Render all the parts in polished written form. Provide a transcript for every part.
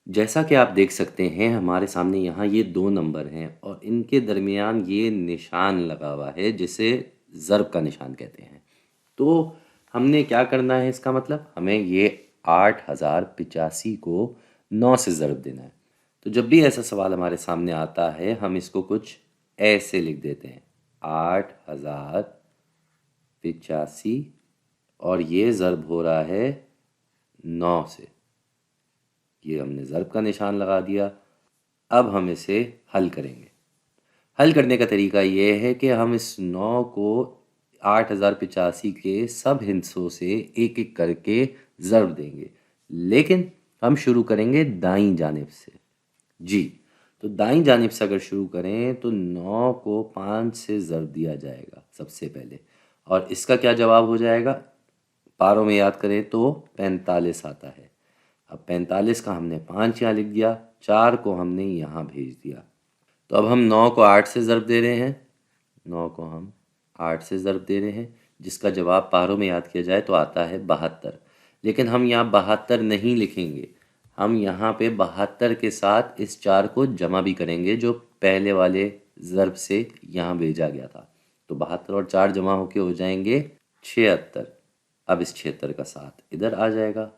जैसा कि आप देख सकते हैं हमारे सामने यहाँ ये 2 नंबर हैं और इनके दरमियान ये निशान लगा हुआ है जिसे ज़र्ब का निशान कहते हैं। तो हमने क्या करना है इसका मतलब हमें ये 8085 को 9 से ज़र्ब देना है। तो जब भी ऐसा सवाल हमारे सामने आता है हम इसको कुछ ऐसे लिख देते हैं 8085 और ये ज़र्ब हो रहा है 9 से। ये हमने ज़र्ब का निशान लगा दिया। अब हम इसे हल करेंगे। हल करने का तरीका ये है कि हम इस 9 को 8085 के सब हिस्सों से एक-एक करके ज़र्ब देंगे। लेकिन हम शुरू करेंगे दाईं जानिब से। जी, तो दाईं जानिब से अगर शुरू करें तो 9 को 5 से ज़र्ब दिया जाएगा सबसे पहले और इसका क्या जवाब हो जाएगा? पारों में याद करें तो 45 आता है। अब 45 का हमने 5 यहाँ लिख दिया, 4 को हमने यहाँ भेज दिया। तो अब हम 9 को 8 से ज़र्ब दे रहे हैं, 9 को हम 8 से ज़र्ब दे रहे हैं जिसका जवाब पारों में याद किया जाए तो आता है 72। लेकिन हम यहाँ 72 नहीं लिखेंगे, हम यहाँ पे 72 के साथ इस 4 को जमा भी करेंगे जो पहले वाले ज़र्ब से यहाँ भेजा गया था। तो 72 और 4 जमा होके हो जाएंगे 76। अब इस 76 का 7 इधर आ जाएगा।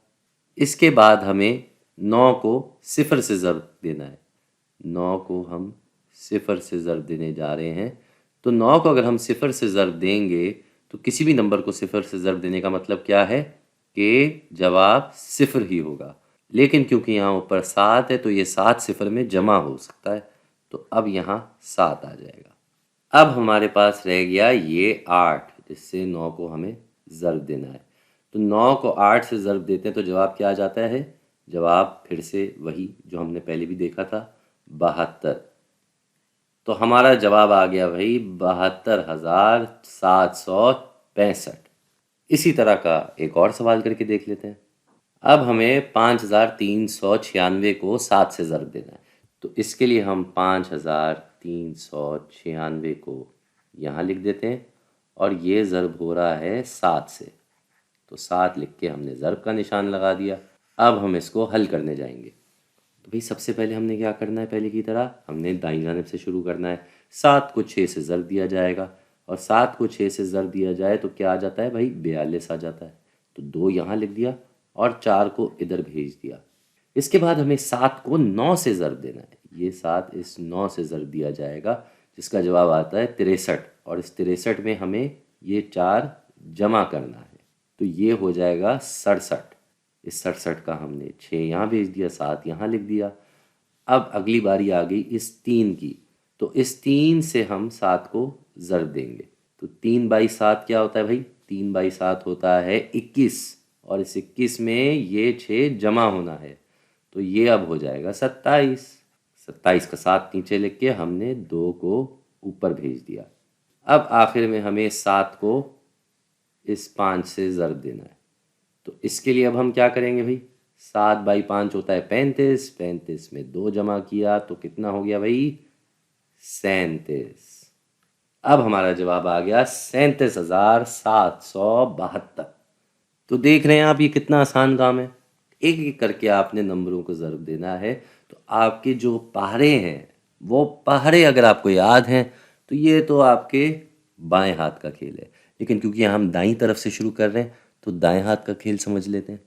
इसके बाद हमें 9 को 0 से ज़र्ब देना है। 9 को हम 0 से ज़र्ब देने जा रहे हैं। तो 9 को अगर हम 0 से ज़र्ब देंगे तो किसी भी नंबर को 0 से ज़र्ब देने का मतलब क्या है कि जवाब 0 ही होगा। लेकिन क्योंकि यहाँ ऊपर 7 है तो ये 7 0 में जमा हो सकता है। तो अब यहाँ 7 आ जाएगा। अब हमारे पास रह गया ये 8 जिससे 9 को हमें ज़र्ब देना है। तो 9 को 8 से ज़र्ब देते हैं तो जवाब क्या आ जाता है? जवाब फिर से वही जो हमने पहले भी देखा था 72। तो हमारा जवाब आ गया भाई 72,765। इसी तरह का एक और सवाल करके देख लेते हैं। अब हमें 5,396 को 7 से ज़र्ब देना है। तो इसके लिए हम 5,396 को यहाँ लिख देते हैं और ये ज़र्ब हो रहा है 7 से। तो 7 लिख के हमने ज़र्ब का निशान लगा दिया। अब हम इसको हल करने जाएंगे। तो भाई सबसे पहले हमने क्या करना है? पहले की तरह हमने दाईं जानिब से शुरू करना है। 7 को 6 से ज़र्ब दिया जाएगा और 7 को 6 से ज़र्ब दिया जाए तो क्या आ जाता है भाई? 42 आ जाता है। तो 2 यहाँ लिख दिया और 4 को इधर भेज दिया। इसके बाद हमें 7 को 9 से ज़र्ब देना है। ये 7 इस 9 से ज़र्ब दिया जाएगा जिसका जवाब आता है 63 और इस 63 में हमें ये 4 जमा करना है। तो ये हो जाएगा 67। इस 67 का हमने 6 यहाँ भेज दिया, 7 यहाँ लिख दिया। अब अगली बारी आ गई इस 3 की। तो इस 3 से हम 7 को ज़र्ब देंगे। तो 3/7 क्या होता है भाई? 3/7 होता है 21 और इस 21 में ये 6 जमा होना है। तो ये अब हो जाएगा 27। 27 का 7 नीचे लिख के हमने 2 को ऊपर भेज दिया। अब आखिर में हमें 7 को इस 5 से ज़र्ब देना है। तो इसके लिए अब हम क्या करेंगे भाई? 7/5 होता है 35, 35 में 2 जमा किया तो कितना हो गया भाई? 37। अब हमारा जवाब आ गया 37,772। तो देख रहे हैं आप ये कितना आसान काम है। एक एक करके आपने नंबरों को ज़र्ब देना है। तो आपके जो पहाड़े हैं वो पहाड़े अगर आपको याद हैं तो ये तो आपके बाएं हाथ का खेल है। लेकिन क्योंकि हम दाईं तरफ से शुरू कर रहे हैं तो दाएं हाथ का खेल समझ लेते हैं।